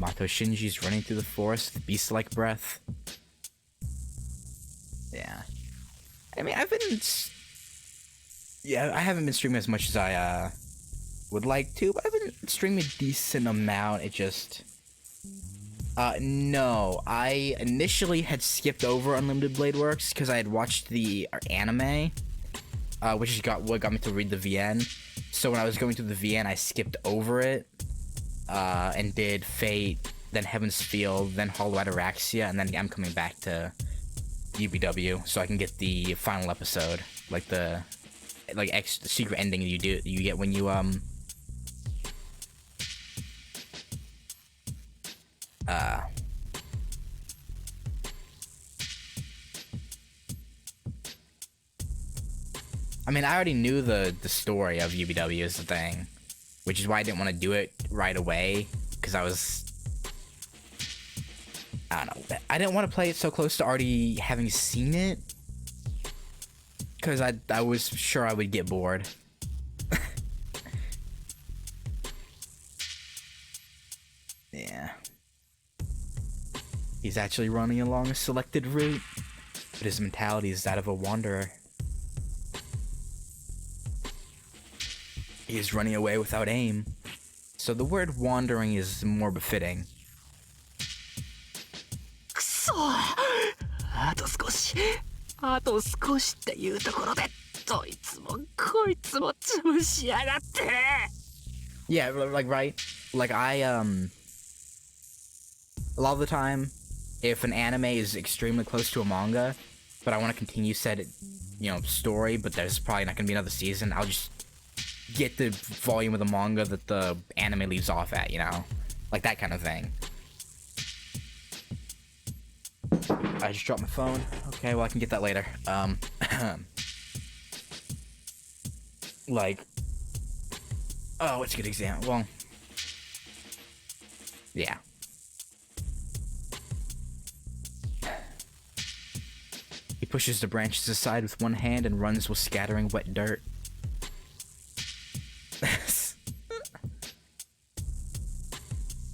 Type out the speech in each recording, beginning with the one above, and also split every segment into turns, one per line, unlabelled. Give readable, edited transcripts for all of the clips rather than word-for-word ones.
Mato Shinji's running through the forest with beast-like breath. Yeah. I mean, I haven't been streaming as much as I would like to, but I've been streaming a decent amount. It just... no. I initially had skipped over Unlimited Blade Works because I had watched the anime, which what got me to read the VN. So when I was going through the VN, I skipped over it, and did Fate, then Heaven's Field, then Hollow Ataraxia, and then I'm coming back to UBW so I can get the final episode, like the secret ending you get when you I mean, I already knew the story of UBW is the thing, which is why I didn't want to do it right away, because I don't know, I didn't want to play it so close to already having seen it, because I was sure I would get bored. Yeah. He's actually running along a selected route, but his mentality is that of a wanderer. He is running away without aim, so the word wandering is more befitting.
くそ、あと少しっていうところで、どいつもこいつも潰しやがって。
Yeah, like right, like a lot of the time, if an anime is extremely close to a manga, but I want to continue said, story, but there's probably not gonna be another season, I'll just get the volume of the manga that the anime leaves off at, like that kind of thing. I just dropped my phone. Okay, well I can get that later. Like, oh, what's a good example? Well, yeah. He pushes the branches aside with one hand and runs while scattering wet dirt.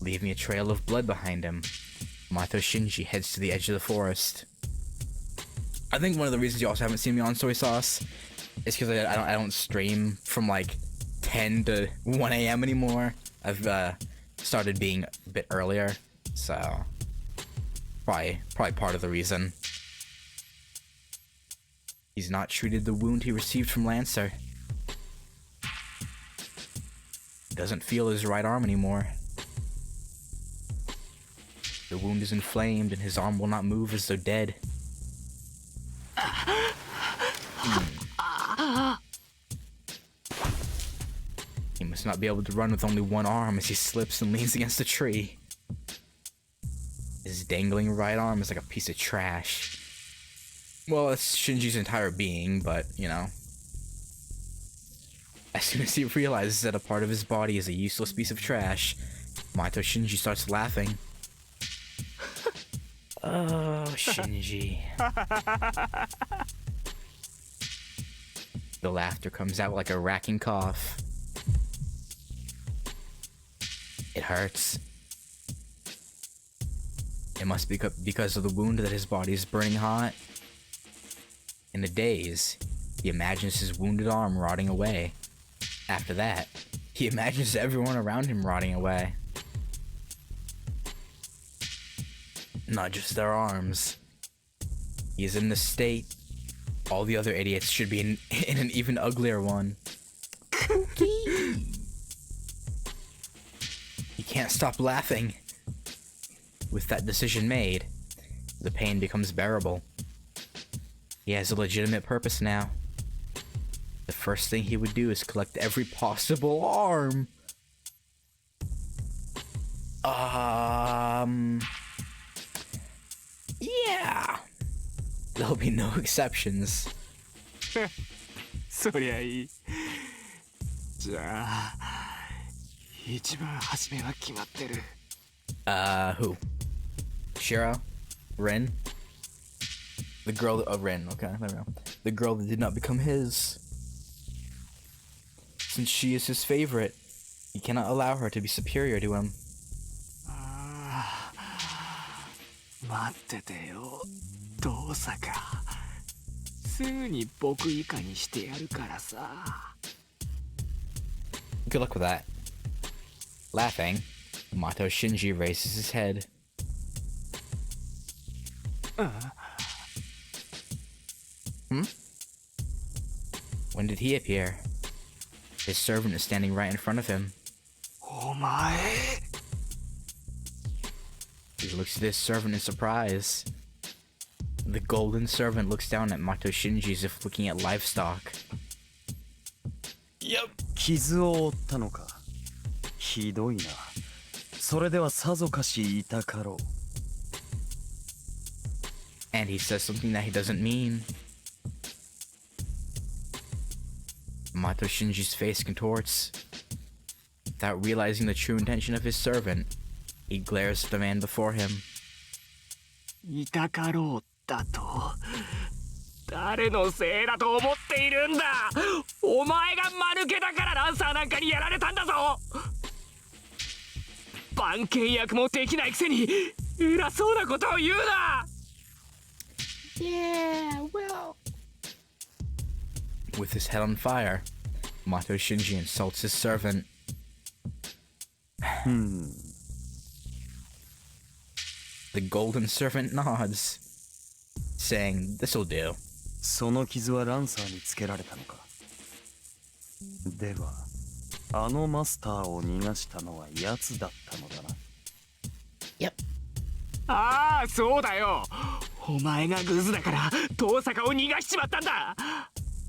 Leaving a trail of blood behind him, Mato Shinji heads to the edge of the forest. I think one of the reasons you also haven't seen me on Soy Sauce is because I don't stream from like 10 to 1 a.m. anymore. I've started being a bit earlier, so probably part of the reason. He's not treated the wound he received from Lancer. Doesn't feel his right arm anymore. The wound is inflamed and his arm will not move as though dead. He must not be able to run with only one arm as he slips and leans against a tree. His dangling right arm is like a piece of trash. Well, it's Shinji's entire being, but, As soon as he realizes that a part of his body is a useless piece of trash, Mato Shinji starts laughing. Oh, Shinji. The laughter comes out like a racking cough. It hurts. It must be because of the wound that his body is burning hot. In a daze, he imagines his wounded arm rotting away. After that, he imagines everyone around him rotting away. Not just their arms. He is in this state. All the other idiots should be in an even uglier one. He can't stop laughing. With that decision made, the pain becomes bearable. He has a legitimate purpose now. The first thing he would do is collect every possible arm. Yeah. There'll be no exceptions.
そりゃいい。じゃあ、一番初めは決まってる。
Who? Shiro? Rin? The girl that... Oh, Rin. Okay, there we go. The girl that did not become his. Since she is his favorite, he cannot allow her to be superior to him.
待っててよ遠坂すぐに僕以下にしてやるからさ
Good luck with that. Laughing, Mato Shinji raises his head. When did he appear? His servant is standing right in front of him.
お前
He looks at his servant in surprise. The golden servant looks down at Mato Shinji as if looking at livestock.
Yep.
傷を負ったのか。ひどいな。それではさぞかし痛かろう。
And he says something that he doesn't mean. Mato Shinji's face contorts. Without realizing the true intention of his servant, he glares at the man before him.
痛かろうだと誰のせいだと思っているんだお前が間抜けだからランサーなんかにやられたんだぞ番犬役もできないくせに偉そうなことを言うな
Yeah, well. With his head on fire, Mato Shinji insults his servant. The golden servant nods, saying, "This'll do."
その傷はランサーにつけられたのか。では、あのマスターを逃がしたのは奴だったのだな。
Yep.
ああそうだよお前がグズだから遠坂を逃がしちまったんだ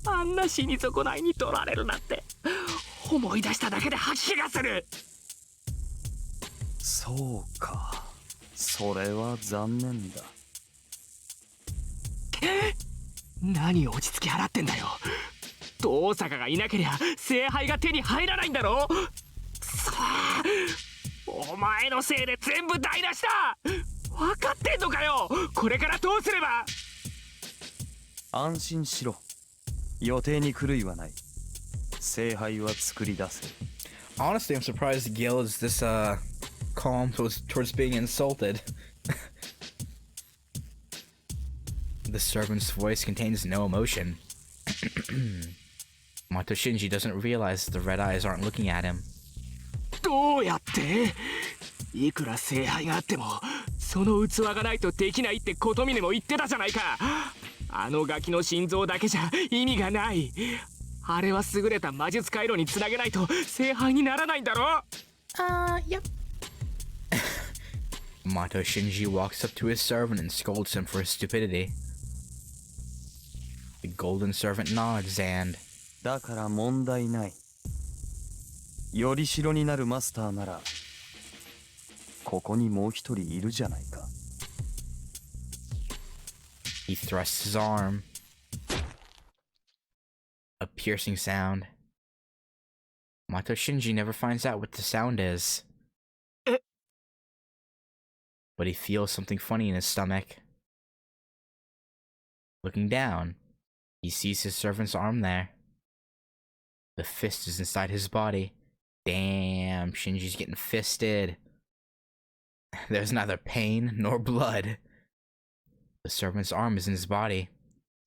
あんな死に損ないに取られるなんて思い出しただけで吐き気がする
そうか。それは残念だ。
何落ち着き払ってんだよ遠坂がいなけりゃ聖杯が手に入らないんだろさあお前のせいで全部台無しだ分かってんのかよこれからどうすれば
安心しろ。予定に狂いはない。聖杯は作り出せる。
Honestly, I'm surprised Gil is this calm towards being insulted. The servant's voice contains no emotion. Mato Shinji doesn't realize the red eyes aren't looking at him.
どうやっていくら聖杯があってもその器がないとできないって琴峰も言ってたじゃないかあのガキの心臓だけじゃ意味がないあれは優れた魔術回路につなげないと聖杯にならないんだろ
Yep. Mato Shinji walks up to his servant and scolds him for his stupidity. The golden servant nods and...
だから問題ない。よりしろになるマスターなら、ここにもう一人いるじゃないか。
He thrusts his arm. A piercing sound. Mato Shinji never finds out what the sound is. But he feels something funny in his stomach. Looking down, he sees his servant's arm there. The fist is inside his body. Damn, Shinji's getting fisted. There's neither pain nor blood. The servant's arm is in his body,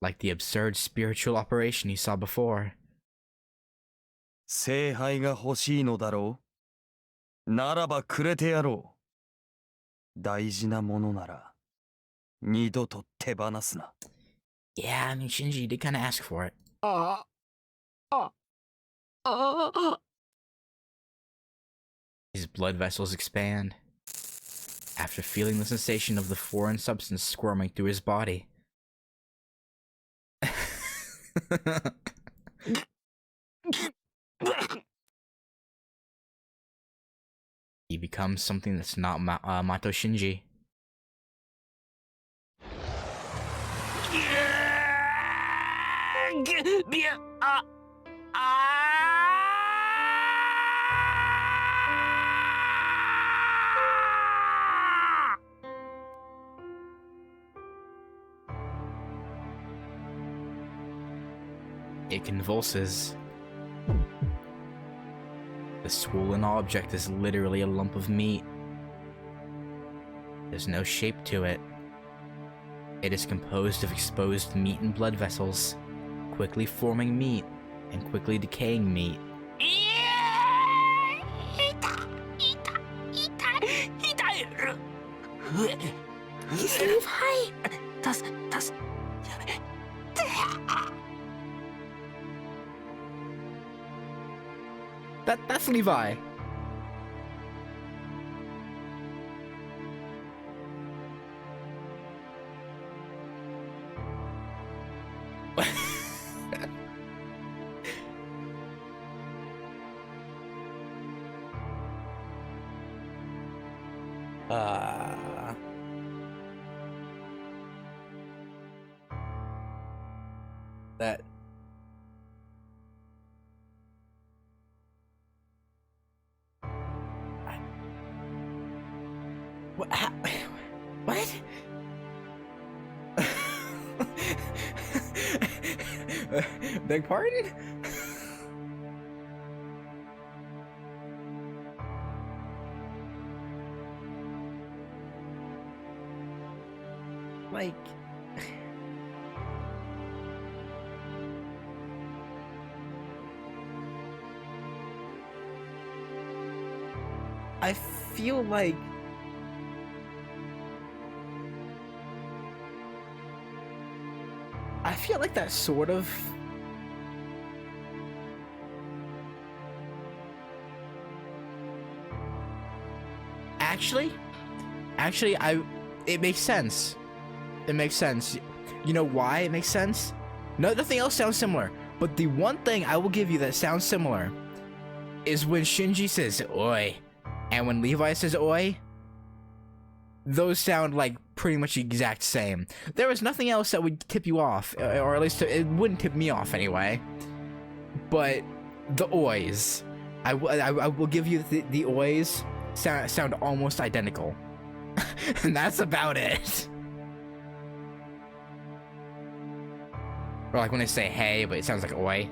like the absurd spiritual operation he saw before.
聖杯が欲しいのだろう。ならばくれてやろう。大事なものなら、二度と手放すな。
Yeah, I mean, Shinji did kind of ask for it. His blood vessels expand. After feeling the sensation of the foreign substance squirming through his body. He becomes something that's not Mato Shinji. It convulses. The swollen object is literally a lump of meat. There's no shape to it, It is composed of exposed meat and blood vessels, quickly forming meat and quickly decaying meat. That's Levi. That. What? What? Beg pardon? Like, I feel like that sort of actually it makes sense. It makes sense. You know why it makes sense? Nothing else sounds similar, but the one thing I will give you that sounds similar is when Shinji says "oi" and when Levi says "oi." Those sound like pretty much the exact same. There was nothing else that would tip you off, or at least it wouldn't tip me off anyway. But the ois, I will give you the ois sound almost identical, and that's about it. Or like when they say "hey," but it sounds like "oi."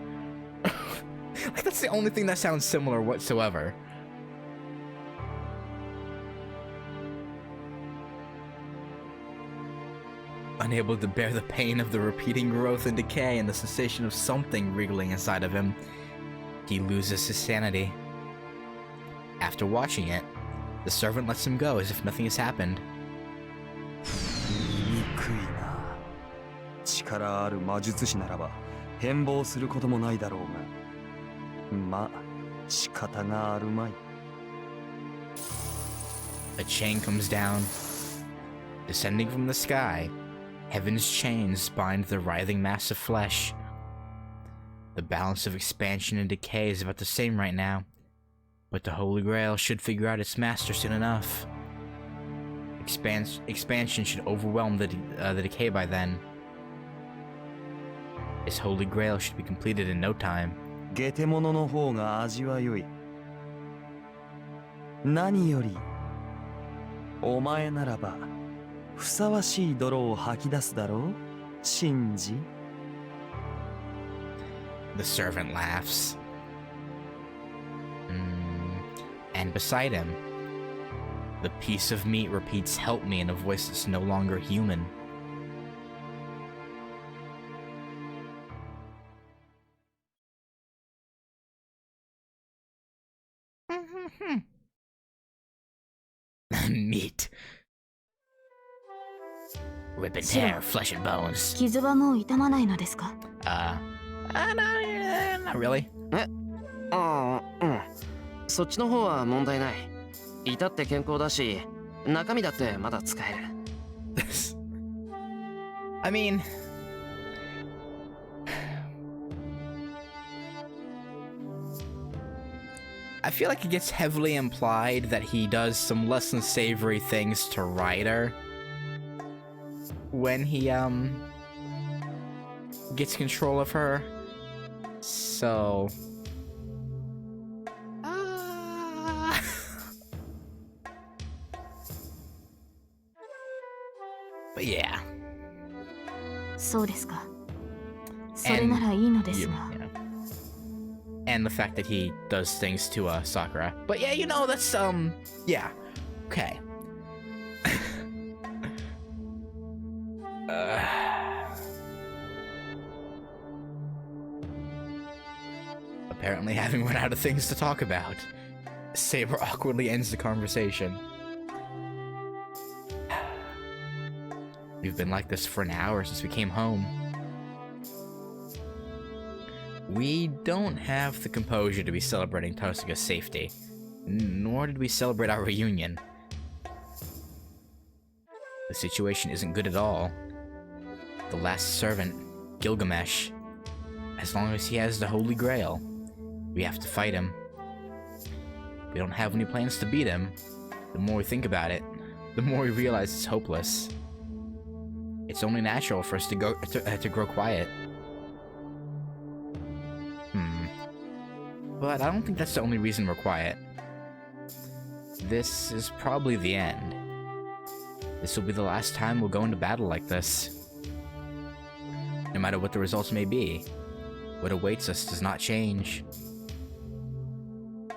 Like that's the only thing that sounds similar whatsoever. Unable to bear the pain of the repeating growth and decay and the sensation of something wriggling inside of him, he loses his sanity. After watching it, the servant lets him go as if nothing has happened.
憎いな。力ある魔術師ならば変貌することもないだろうが、まあ仕方があるまい。
A chain comes down, descending from the sky. Heaven's chains bind the writhing mass of flesh. The balance of expansion and decay is about the same right now, but the Holy Grail should figure out its master soon enough. Expansion should overwhelm the decay by then. Its Holy Grail should be completed in no time.
ゲテモノの方が味は良い。何よりお前ならばふさわしい泥を吐き出すだろう、シンジ。
The servant laughs. And beside him, the piece of meat repeats "help me" in a voice that's no longer human. Meat. Rip and tear, flesh and bones.
傷はもう痛まないのですか？
Not really.
そっちの方は問題ない。至って健康だし、中身だってまだ使える。
I mean, I feel like it gets heavily implied that he does some less than savory things to Ryder when he gets control of her. So but yeah.
そうですか。それならいいのですが。
And the fact that he does things to Sakura. But yeah, you know, that's yeah. Okay. Apparently having run out of things to talk about, Saber awkwardly ends the conversation. We've been like this for an hour since we came home. We don't have the composure to be celebrating Tosuga's safety, nor did we celebrate our reunion. The situation isn't good at all. The last servant, Gilgamesh, as long as he has the Holy Grail, we have to fight him. We don't have any plans to beat him. The more we think about it, the more we realize it's hopeless. It's only natural for us to grow quiet. But I don't think that's the only reason we're quiet. This is probably the end. This will be the last time we'll go into battle like this. No matter what the results may be, what awaits us does not change.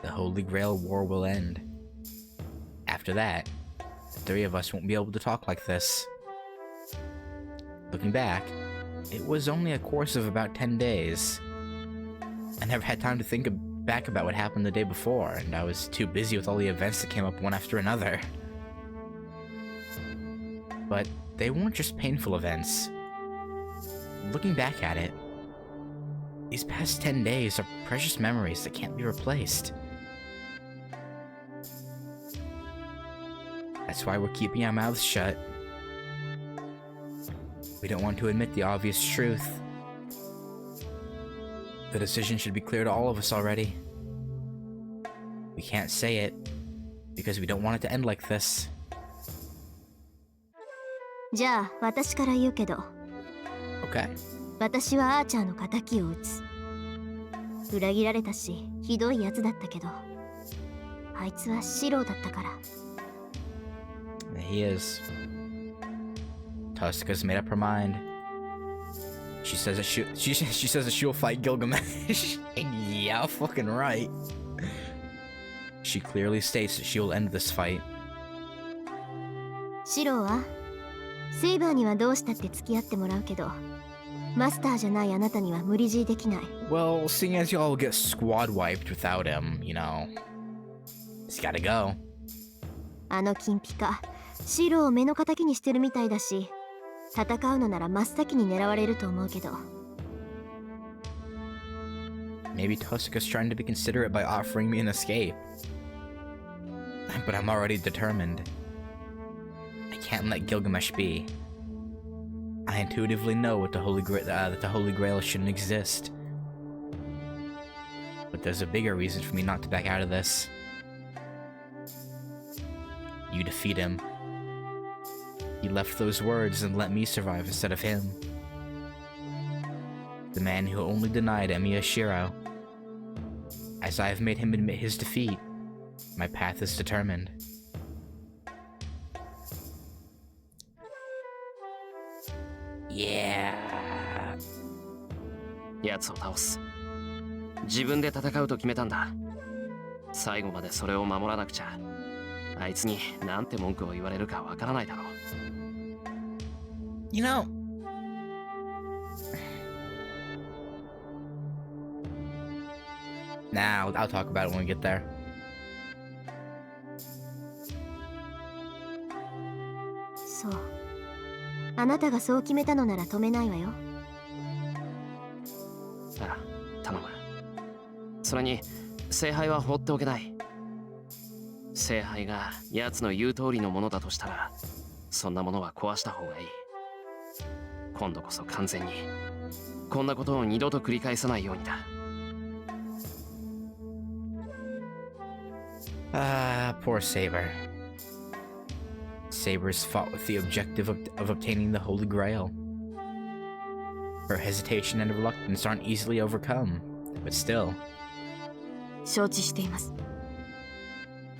The Holy Grail War will end. After that, the three of us won't be able to talk like this. Looking back, it was only a course of about 10 days. I never had time to think back about what happened the day before, and I was too busy with all the events that came up one after another. But they weren't just painful events. Looking back at it, these past 10 days are precious memories that can't be replaced. That's why we're keeping our mouths shut. We don't want to admit the obvious truth. The decision should be clear to all of us already. We can't say it, because we don't want it to end like this.
じゃあ私から言うけど、
Okay.
私はアーチャーの仇を討つ。裏切られたし、ひどいやつだったけど、あいつはシローだったから。
He is. Tosuka's made up her mind. She says that she says that she'll fight Gilgamesh. Yeah, fucking right. She clearly states that she will end this fight.
シローはセイバーにはどうしたって付き合ってもらうけど、マスターじゃないあなたには無理強いできない。
Well, seeing as y'all get squad wiped without him, you know, he's gotta go.
あの金ピカ、シローを目の敵にしてるみたいだし、戦うのなら真っ先に狙われると思うけど。
Maybe Tosuka's trying to be considerate by offering me an escape. But I'm already determined. I can't let Gilgamesh be. I intuitively know that the Holy Grail shouldn't exist. But there's a bigger reason for me not to back out of this. You defeat him. He left those words and let me survive instead of him. The man who only denied Emiya Shiro. As I have made him admit his defeat, my path is determined. Yeah.
奴を倒す。自分で戦うと決めたんだ。最後までそれを守らなくちゃ。あいつになんて文句を言われるかわからないだろう。
You know, nah, I'll talk about it when we get there.
そう。あなたがそう決めたのなら止めないわよ。
ああ、頼む。それに、聖杯は放っておけない。聖杯が奴の言う通りのものだとしたら、そんなものは壊した方がいい。今度こそ完全に、こんなことを二度と繰り返さないようにだ。
Poor Saber. Saber's fought with the objective of obtaining the Holy Grail. Her hesitation and reluctance aren't easily overcome, but still.
承知しています。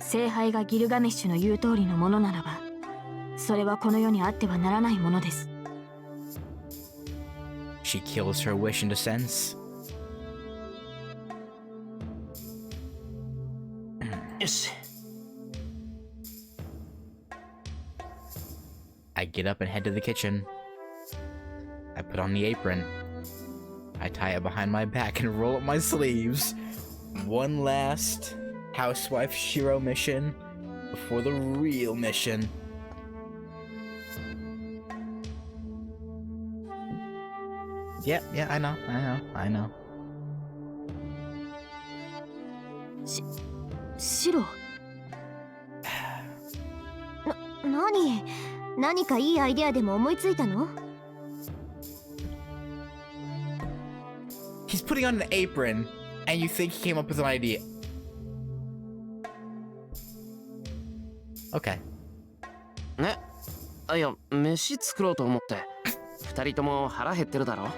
聖杯がギルガメッシュの言う通りのものならば、それはこの世にあってはならないものです。
She kills her wish into sense.
よし。
I get up and head to the kitchen. I put on the apron. I tie it behind my back and roll up my sleeves. One last housewife Shiro mission before the real mission. Yeah, I know.
シロ何かいいアイデアでも思いついたの？
He's putting on an apron, and you think he came up with an idea. Okay.
ね、いや、飯作ろうと思って。二人とも腹減ってるだろ。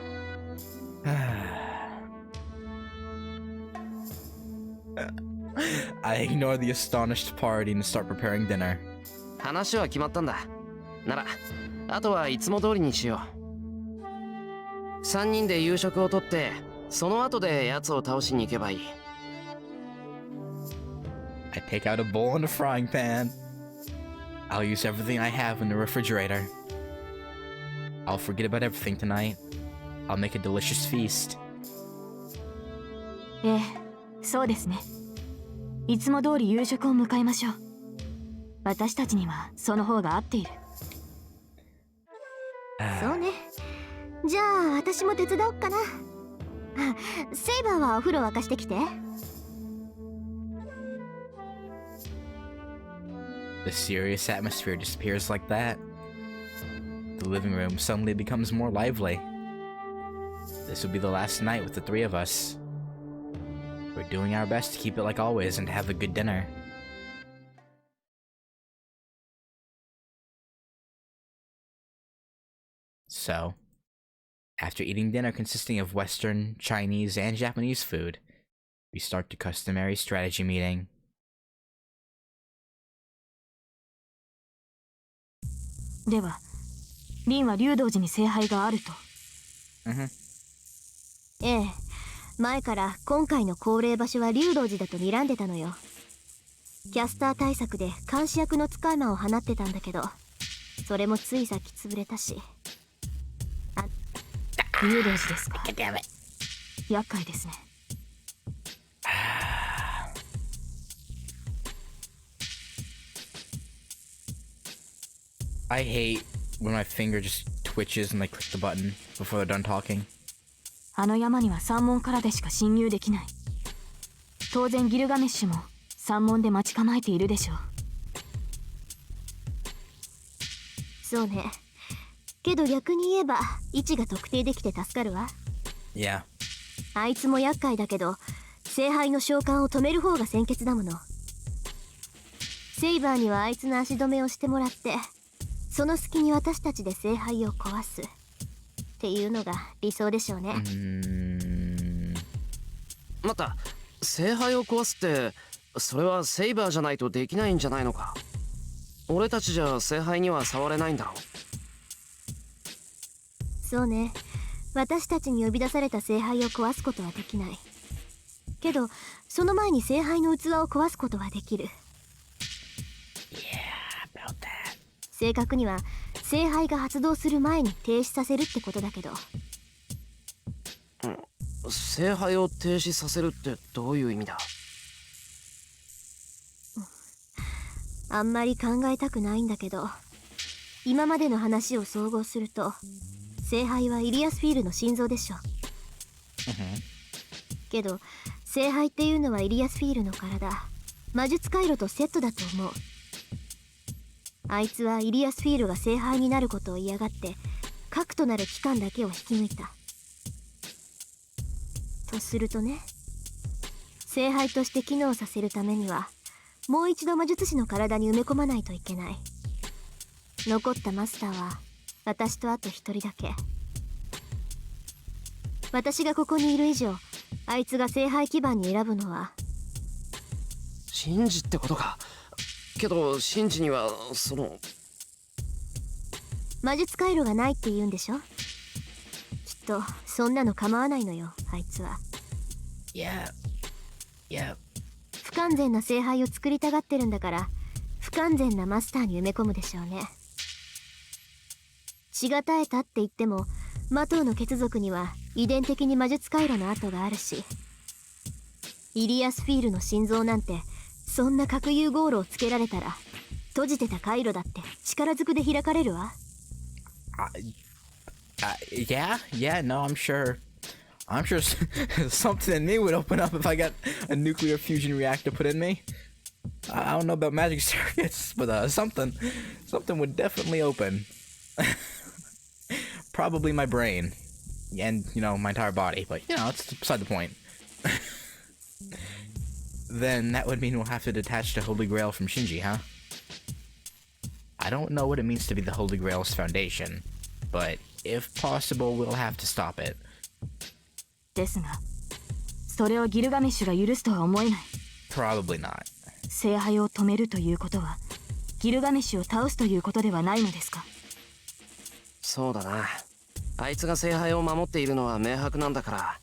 I ignore the astonished party and start preparing dinner.
話は決まったんだ。なら、あとはいつも通りにしよう。3人で夕食をとって、その後で奴を倒しに行けばいい。
I take out a bowl and a frying pan. I'll use everything I have in the refrigerator. I'll forget about everything tonight. I'll make a delicious feast.
ええ、そうですね。いつも通り夕食を迎えましょう。私たちにはその方が合っている。そうね。じゃあ私も手伝おっかな。セイバーはお風呂沸かしてきて。
The serious atmosphere disappears like that. The living room suddenly becomes more lively. This will be the last night with the three of us. We're doing our best to keep it like always and to have a good dinner. So, after eating dinner consisting of Western, Chinese, and Japanese food, we start the customary strategy meeting.
では、リンは竜道寺に聖杯があると。ええ、前から今回の恒例場所は竜道寺だと睨んでたのよ。キャスター対策で監視役の使い魔を放ってたんだけど、それもついさっき潰れたし。竜道寺ですか。厄介ですね。
I hate when my finger just twitches and I click the button before they're done talking.
あの山には山門からでしか侵入できない。当然ギルガメッシュも山門で待ち構えているでしょう。そうね。けど逆に言えば位置が特定できて助かるわ。
Yeah.
あいつも厄介だけど、聖杯の召喚を止める方が先決だもの。セイバーにはあいつの足止めをしてもらって、その隙に私たちで聖杯を壊すっていうのが理想でしょうね。
また、聖杯を壊すって、それはセイバーじゃないとできないんじゃないのか。俺たちじゃ聖杯には触れないんだろう。
そうね。私たちに呼び出された聖杯を壊すことはできない。けど、その前に聖杯の器を壊すことはできる。
Yeah, about that.
正確には聖杯が発動する前に停止させるってことだけど。
聖杯を停止させるってどういう意味だ？
あんまり考えたくないんだけど、今までの話を総合すると、聖杯はイリアスフィールの心臓でしょ。けど聖杯っていうのはイリアスフィールの体、魔術回路とセットだと思う。あいつはイリアスフィールが聖杯になることを嫌がって核となる器官だけを引き抜いたとするとね、聖杯として機能させるためにはもう一度魔術師の体に埋め込まないといけない。残ったマスターは私とあと一人だけ。私がここにいる以上、あいつが聖杯基盤に選ぶのは
シンジってことか。けどシンジにはその
魔術回路がないって言うんでしょ。きっとそんなの構わないのよ、あいつは。
Yeah.
不完全な聖杯を作りたがってるんだから、不完全なマスターに埋め込むでしょうね。血が絶えたって言っても魔頭の血族には遺伝的に魔術回路の跡があるし、イリアスフィールの心臓なんてそんな核融合炉をつけられたら閉じてた回路だって力ずくで開かれるわ。
Yeah, no, I'm sure something in me would open up if I got a nuclear fusion reactor put in me. I don't know about magic circuits, but something would definitely open. Probably my brain, and my entire body, but it's beside the point. Then that would mean we'll have to detach the Holy Grail from Shinji, huh? I don't know what it means to be the Holy Grail's foundation, but if possible, we'll have to stop it.
ですが、それをギルガメッシュが許すとは思えない。
Probably not.
聖杯を止めるということは、ギルガメッシュを倒すということではないのですか？
そうだな。あいつが聖杯を守っているのは明白なんだから、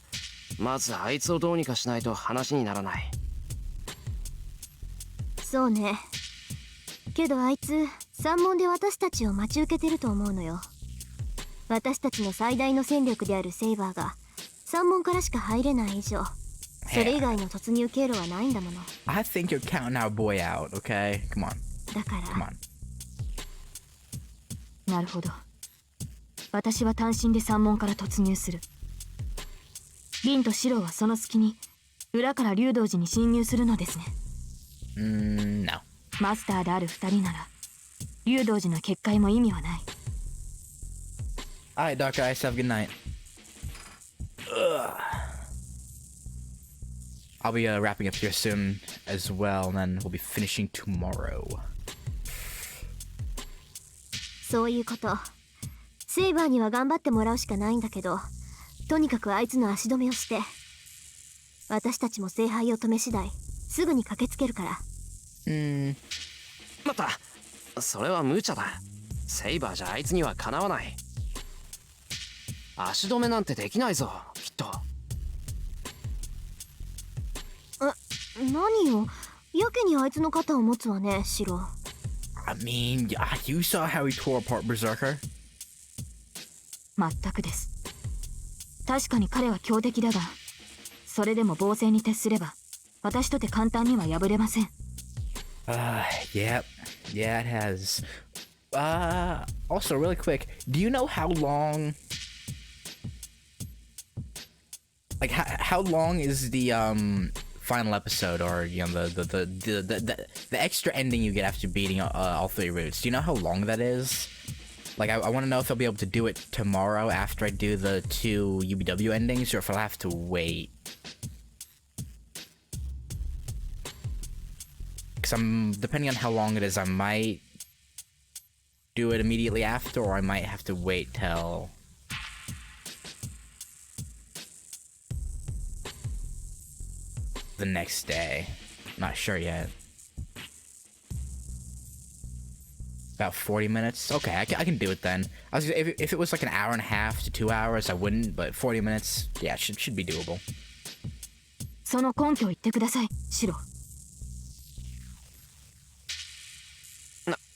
まずあいつをどうにかしないと話にならない。
そうね。けどあいつ三門で私たちを待ち受けてると思うのよ。私たちの最大の戦力であるセイバーが三門からしか入れない以上、それ以外の突入経路はないんだもの。
I think you're counting our boy out, okay? Come on.
だから
Come on.
なるほど。私は単身で三門から突入する。凛とシロはその隙に裏から竜道寺に侵入するのですね。
No.
マスターである二人なら竜道寺の結界も意味はない。
Alright, Dr. Ice, have a good night. I'll be wrapping up here soon as well, and then we'll be finishing tomorrow.
そういうこと。セイバーには頑張ってもらうしかないんだけど、とにかくあいつの足止めをして、私たちも聖杯を止め次第すぐに駆けつけるから。
待った。それは無茶だ。セイバーじゃあいつにはかなわない。足止めなんてできないぞ、きっと。
何よ、やけにあいつの肩を持つわね、シロ。
I mean, you saw how he tore apart Berserker?
全くです。確かに彼は強敵だが、それでも防戦に徹すれば私とて簡単には敗れません。
Yeah, it has. Also, really quick, do you know how long? Like, how long is the final episode, or the extra ending you get after beating all three routes? Do you know how long that is? Like, I want to know if I'll be able to do it tomorrow after I do the 2 UBW endings, or if I'll have to wait. Because depending on how long it is, I might do it immediately after, or I might have to wait till the next day. Not sure yet. About 40 minutes? Okay, I can do it then. If it was like an hour and a half to 2 hours, I wouldn't, but 40 minutes, yeah, should be doable.
その根拠を言ってください、シロ。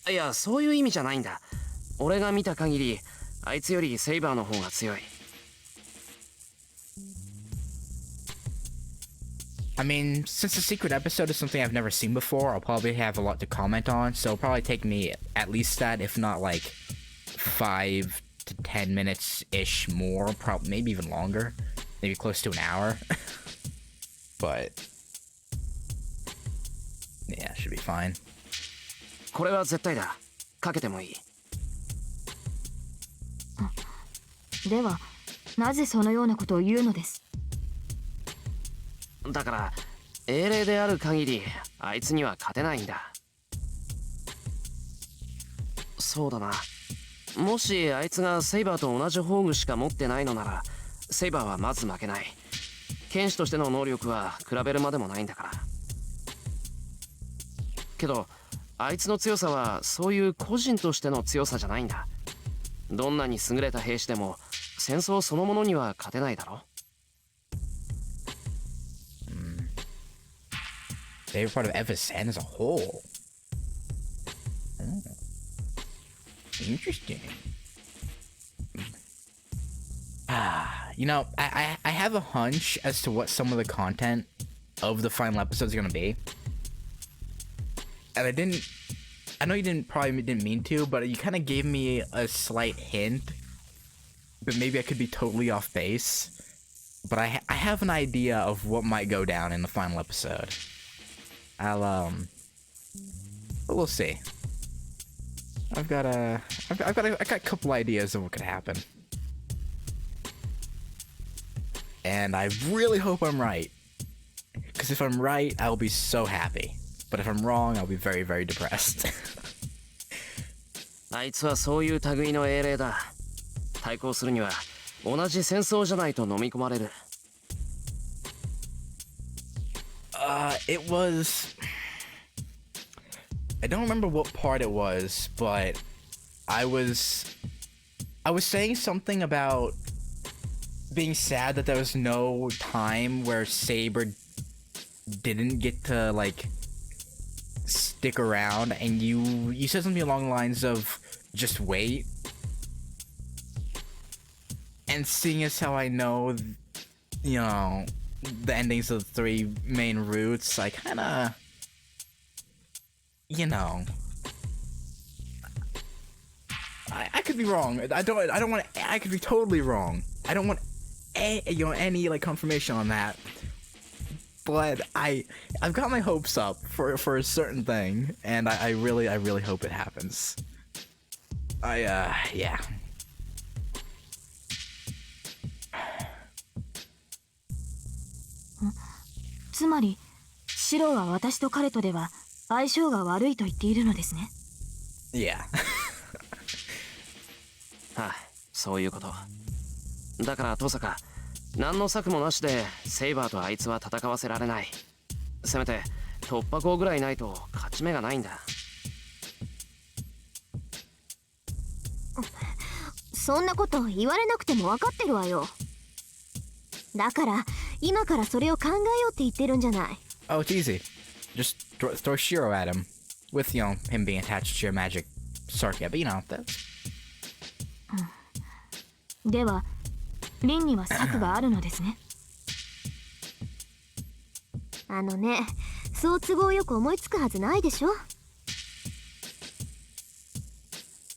いや、そういう意味じゃないんだ。俺が見た限り、あいつよりセイバーの方が強い。
I mean, since the secret episode is something I've never seen before, I'll probably have a lot to comment on, so it'll probably take me at least that, if not like 5 to 10 minutes-ish more, probably maybe even longer, maybe close to an hour. But yeah, should be fine.
これは絶対だ。かけてもいい。
では、なぜそのようなことを言うのです？
だから英霊である限りあいつには勝てないんだ。そうだな。もしあいつがセイバーと同じ宝具しか持ってないのなら、セイバーはまず負けない。剣士としての能力は比べるまでもないんだから。けどあいつの強さはそういう個人としての強さじゃないんだ。どんなに優れた兵士でも戦争そのものには勝てないだろ。
Favorite part of Evasan as a whole. Interesting. You know, I have a hunch as to what some of the content of the final episode is gonna be. And I know you probably didn't mean to, but you kind of gave me a slight hint. But maybe I could be totally off base. But I have an idea of what might go down in the final episode. But we'll see. I've got a couple ideas of what could happen. And I really hope I'm right. Because if I'm right, I'll be so happy. But if I'm wrong, I'll be very, very depressed.
あいつはそういう類の英霊だ。対抗するには同じ戦争じゃないと飲み込まれる。
It was... I don't remember what part it was, but I was saying something about being sad that there was no time where Saber didn't get to, like, stick around, and you said something along the lines of just wait. And seeing as how I know, you know, the endings of the 3 main routes, I kinda, you know, I could be wrong. I don't want. I could be totally wrong. I don't want, any like confirmation on that. But I've got my hopes up for a certain thing, and I really hope it happens. Yeah.
つまりシロは私と彼とでは相性が悪いと言っているのですね。
Yeah.
はあ、そういうこと。だから登坂、何の策もなしでセイバーとあいつは戦わせられない。せめて突破口ぐらいないと勝ち目がないんだ。
そんなこと言われなくても分かってるわよ。だから今からそれを考えようって言ってるんじゃない。
Oh, it's easy. Just throw Shiro at him. With, you know, him being attached to your magic circuit. But, you know, that's...
ではリンには策があるのですね。
あのね、そう都合よく思いつくはずないでしょ。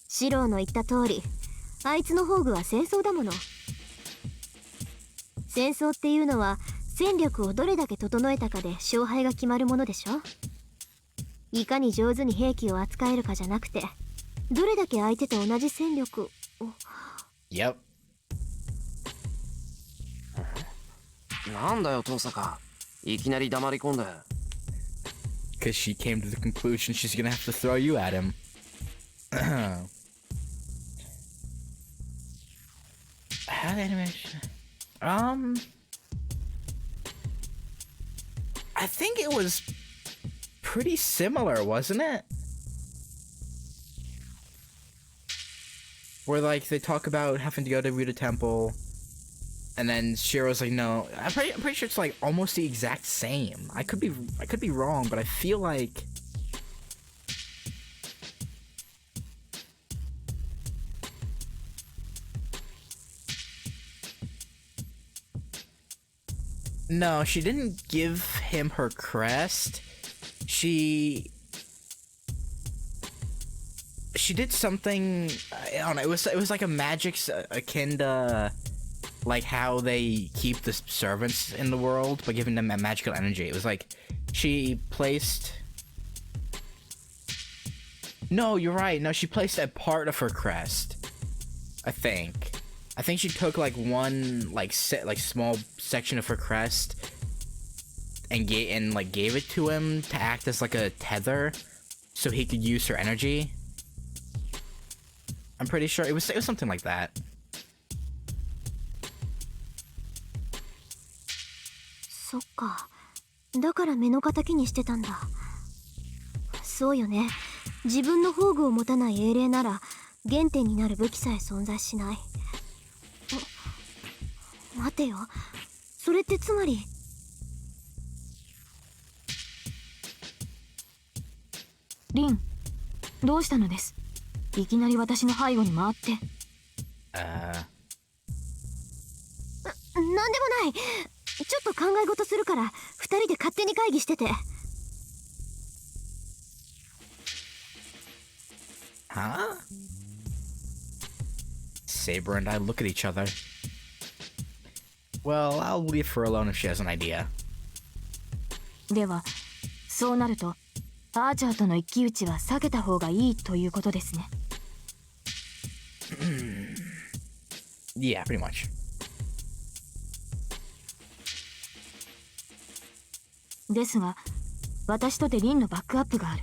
シローの言った通り、あいつの宝具は戦争だもの。戦争っていうのは戦力をどれだけ整えたかで勝敗が決まるものでしょ。いかに上手に兵器を扱えるかじゃなくて、どれだけ相手と同じ戦力を。
Yep.
なんだよ登坂、いきなり黙り込んで。
Because she came to the conclusion she's gonna have to throw you at him. How animation? I think it was pretty similar, wasn't it? Where like they talk about having to go to Buddha Temple, and then Shiro's like, no. I'm pretty sure it's like almost the exact same. I could be wrong, but I feel like. No, she didn't give him her crest. She did something. I don't know. It was like a magic akin to like how they keep the servants in the world by giving them a magical energy. It was like she placed. No, you're right. No, she placed a part of her crest. I think she took like one like small section of her crest and gave it to him to act as like a tether, so he could use her energy. I'm pretty sure it was something like that.
そっか。だから目の敵にしてたんだ。そうよね。自分の宝具を持たない英霊なら原点になる武器さえ存在しない。待てよ。それってつまり。
リン、どうしたのです。いきなり私の背後に回って。
なんでもない。ちょっと考え事するから二人で勝手に会議してて。
Huh? Saber and I look at each other. Well, I'll leave her alone if she has an idea.
ではそうなるとアーチャーとの一騎打ちは避けた方がいいということですね。
Yeah, pretty much.
ですが私とてリンのバックアップがある。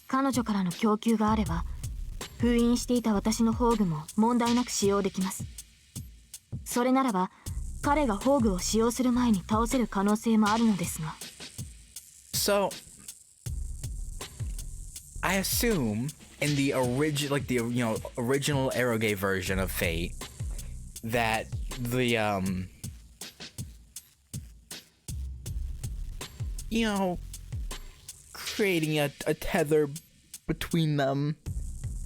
彼女からの供給があれば封印していた私の宝具も問題なく使用できます。それならば彼が宝具を使用する前に倒せる可能性もあるのですが。
So, I assume in the original, like the original Eroge version of Fate, that the creating a tether between them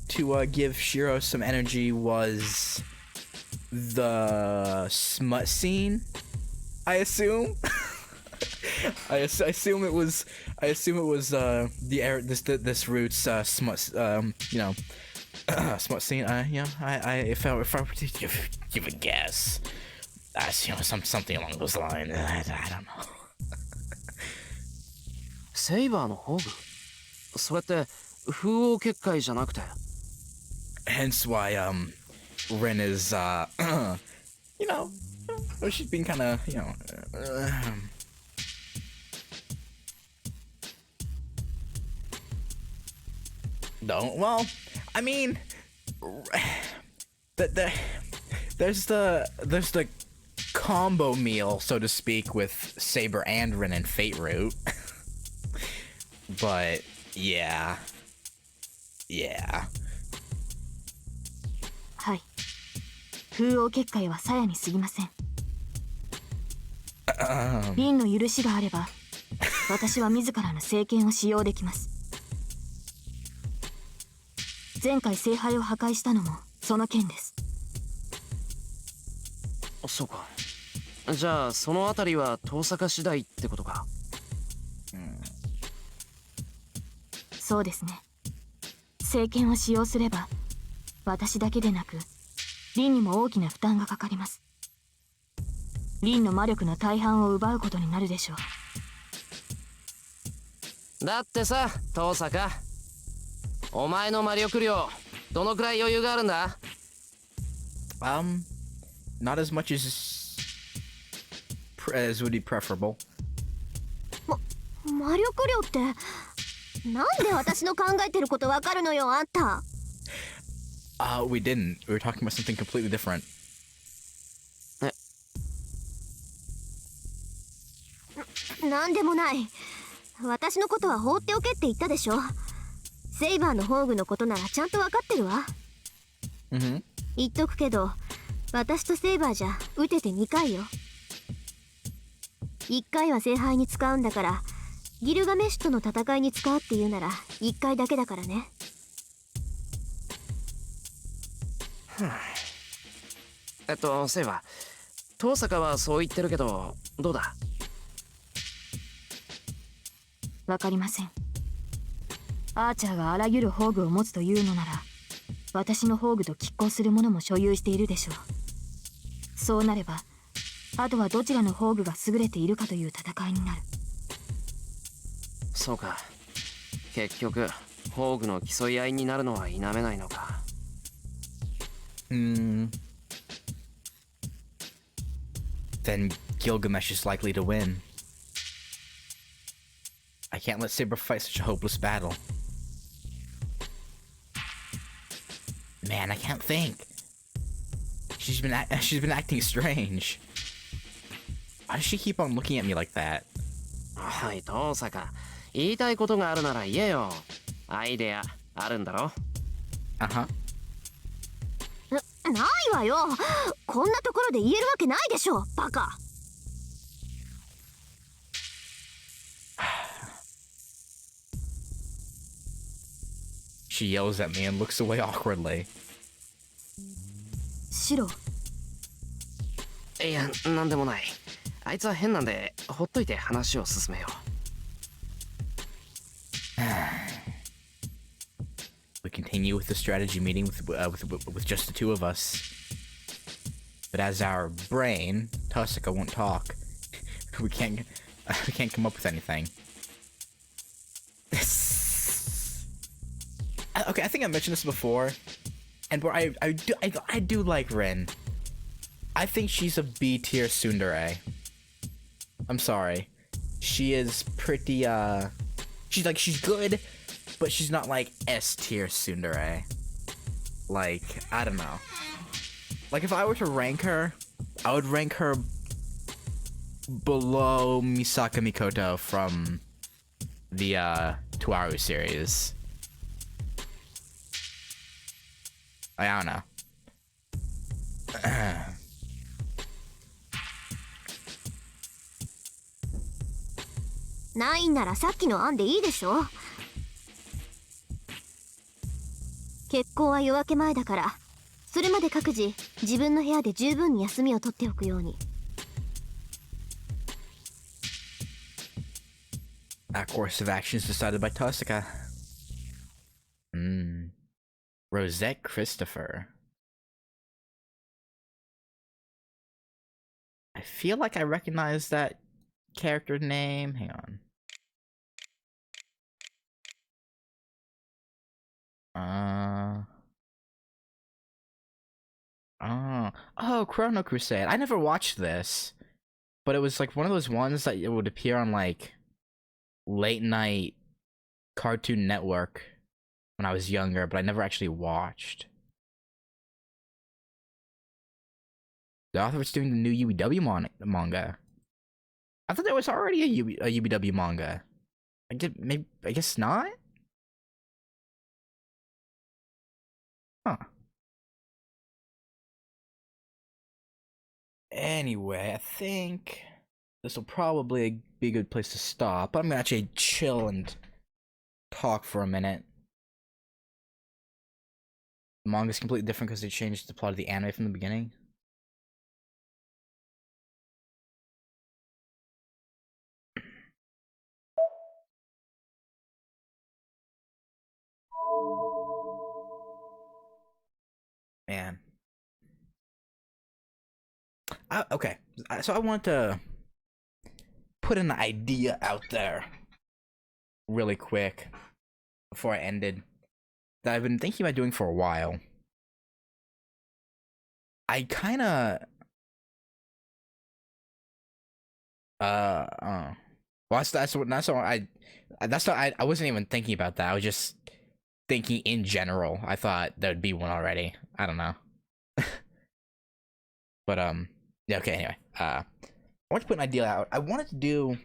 to give Shiro some energy was the smut scene. I assume. I assume it was this root's smut smut scene. If I were to give a guess, something along those lines. I don't know.
セイバーの宝具それって風王結界じゃなくて
Hence why Rin is she's been kind of don't well I mean there's the combo meal, so to speak, with Saber and Rin and Fate Root. But yeah.
はい。風王結界は鞘に過ぎません。リンの許しがあれば私は自らの聖剣を使用できます。前回聖杯を破壊したのもその件です。
そうか。じゃあそのあたりは遠坂次第ってことか。
そうですね。聖剣を使用すれば私だけでなくリンにも大きな負担がかかります。リンの魔力の大半を奪うことになるでしょう。
だってさ遠坂、お前の魔力量どのくらい余裕があるんだ？
Not as much as would be preferable.
魔力量ってなんで私の考えてることわかるのよあんた。
We didn't. We were talking about something completely different.
なんでもない。私のことは放っておけって言ったでしょ。セイバーの宝具のことならちゃんとわかってるわ。言っとくけど私とセイバーじゃ撃てて2回よ。1回は聖杯に使うんだからギルガメッシュとの戦いに使うって言うなら1回だけだからね。
セイバー、遠坂はそう言ってるけどどうだ？
わかりません。アーチャーがあらゆる宝具を持つというのなら私の宝具と拮抗するものも所有しているでしょう。そうなればあとはどちらの宝具が優れているかという戦いになる。
そうか。結局宝具の競い合いになるのは否めないのか。
Then Gilgamesh is likely to win. I can't let Saber fight such a hopeless battle. Man, I can't think. She's been acting strange. Why does she keep on looking at me like that?
おい遠坂、言いたいことがあるなら言えよ。アイデアあるんだろ？
Uh-huh.
ないわよ。こんなところで言えるわけないでしょバカ。
She yells at me and looks away awkwardly.
シロ、
いや、なんでもない。あいつは変なんで、ほっといて話を進めよ
We continue with the strategy meeting with just the two of us. But as our brain, Tosaka won't talk. we can't come up with anything. Okay, I think I mentioned this before, and I do like Rin. I think she's a B tier tsundere. I'm sorry. She is pretty she's good, but she's not like S tier tsundere. Like, I don't know. Like, if I were to rank her, I would rank her below Misaka Mikoto from the Tuaru series. I don't know.
ないんならさっきの案でいいでしょ。決行は夜明け前だから、それまで各自自分の部屋で十分に休みを取っておくように。
A course of actions decided by Tosaka. Rosette Christopher. I feel like I recognize that character name. Hang on. Oh, Chrono Crusade. I never watched this, but it was like one of those ones that it would appear on like late night Cartoon Network when I was younger, but I never actually watched. The author was doing the new UBW manga. I thought there was already a UBW manga. I guess not. Huh. Anyway, I think this will probably be a good place to stop. I'm gonna actually chill and talk for a minute. The manga's completely different because they changed the plot of the anime from the beginning. Man. Okay, so I want to put an idea out there really quick before I ended that I've been thinking about doing for a while. I kind of well, that's what I wasn't even thinking about that. I was just thinking in general. I thought there would be one already. I don't know. But yeah, okay, anyway. I want to put an idea out. I wanted to do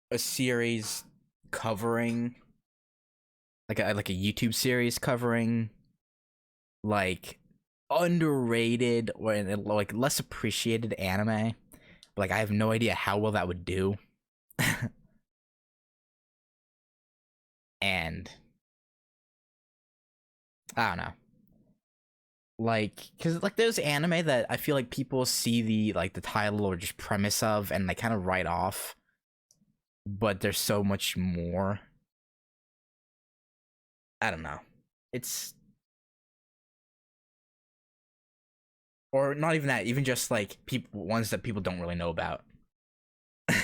a series covering like a YouTube series covering like underrated or like less appreciated anime. But, like, I have no idea how well that would do. And I don't know. Like, cause like there's anime that I feel like people see the title or just premise of and they kind of write off, but there's so much more. I don't know. It's or not even that, even just like ones that people don't really know about. I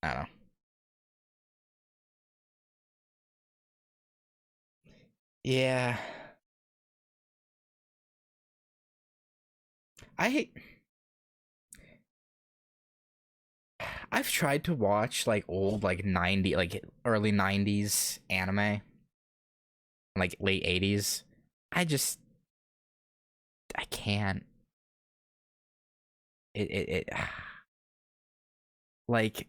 don't know. Yeah. I've tried to watch like old like early 90s anime, like late 80s. I can't. It like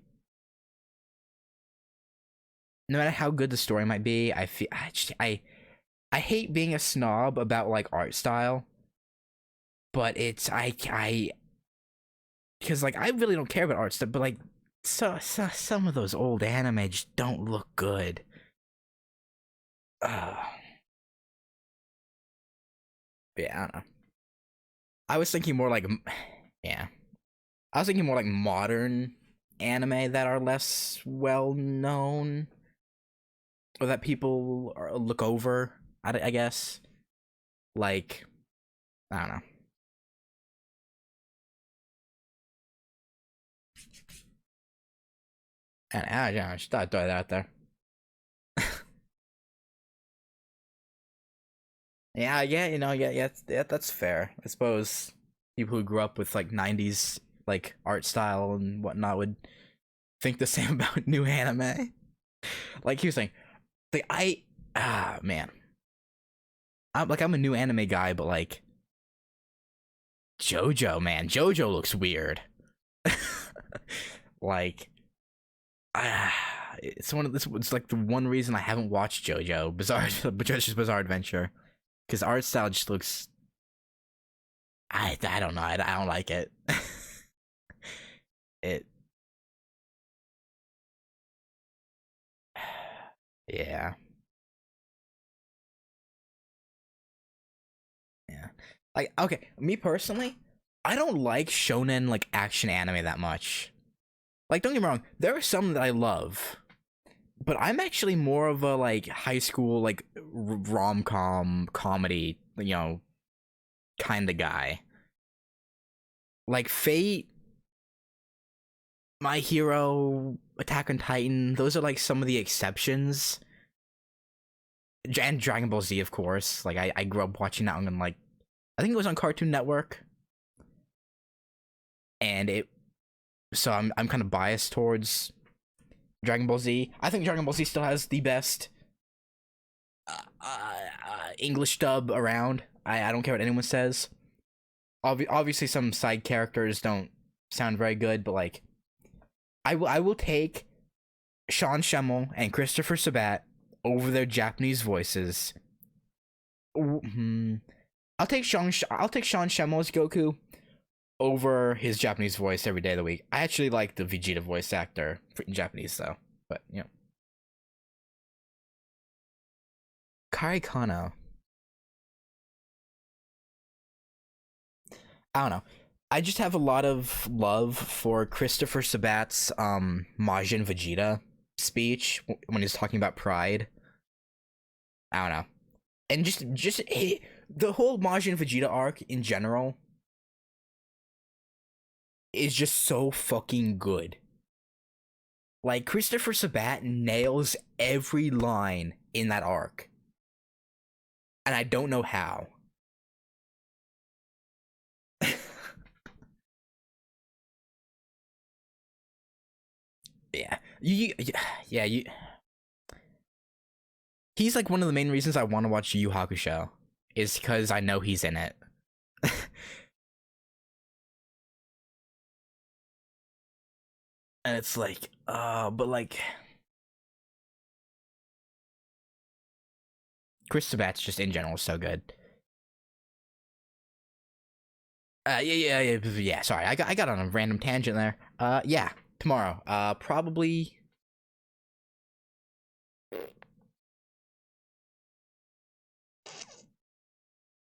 no matter how good the story might be, I hate being a snob about like art style, but it's because like I really don't care about art stuff, but like some of those old anime just don't look good. Yeah, I don't know. I was thinking more like, yeah, I was thinking more like modern anime that are less well known, or that people look over. I guess, like, I don't know. And yeah, I just thought I'd throw that out there. Yeah, yeah, that's fair. I suppose people who grew up with like '90s like art style and whatnot would think the same about new anime. Like he was saying, like man, I'm a new anime guy, but like JoJo, man, JoJo looks weird. Like, it's one of this. It's like the one reason I haven't watched JoJo's Bizarre Adventure, because art style just looks. I don't know. I don't like it. It. Yeah. Yeah. Like, okay, me personally, I don't like shonen like action anime that much. Like, don't get me wrong, there are some that I love, but I'm actually more of a like high school like rom-com comedy, kind of guy. Like Fate, My Hero, Attack on Titan, those are like some of the exceptions. And Dragon Ball Z, of course. Like I grew up watching that on like, I think it was on Cartoon Network. And so I'm kind of biased towards Dragon Ball Z. I think Dragon Ball Z still has the best English dub around. I don't care what anyone says. Obviously, some side characters don't sound very good, but like, I will take Sean Schemmel and Christopher Sabat over their Japanese voices. I'll take Sean Schemmel as Goku over his Japanese voice every day of the week. I actually like the Vegeta voice actor in Japanese though, but Kai Kano. I don't know. I just have a lot of love for Christopher Sabat's Majin Vegeta speech when he's talking about pride. I don't know. And just the whole Majin Vegeta arc in general is just so fucking good. Like, Christopher Sabat nails every line in that arc. And I don't know how. Yeah. He's like one of the main reasons I want to watch Yu Yu Hakusho, is because I know he's in it. And it's like, but like, Chris Sabat's just in general so good. Yeah. Sorry, I got on a random tangent there. Yeah, tomorrow. Probably.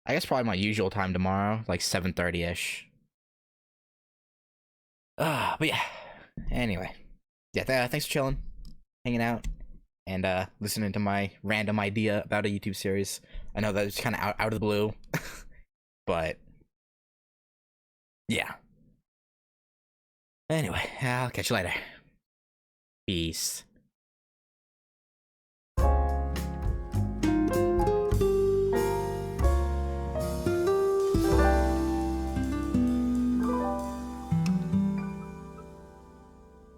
I guess probably my usual time tomorrow, like 7:30ish. But yeah. Anyway, yeah. Thanks for chilling, hanging out, and listening to my random idea about a YouTube series. I know that it's kind of out of the blue, but yeah. Anyway, I'll catch you later. Peace.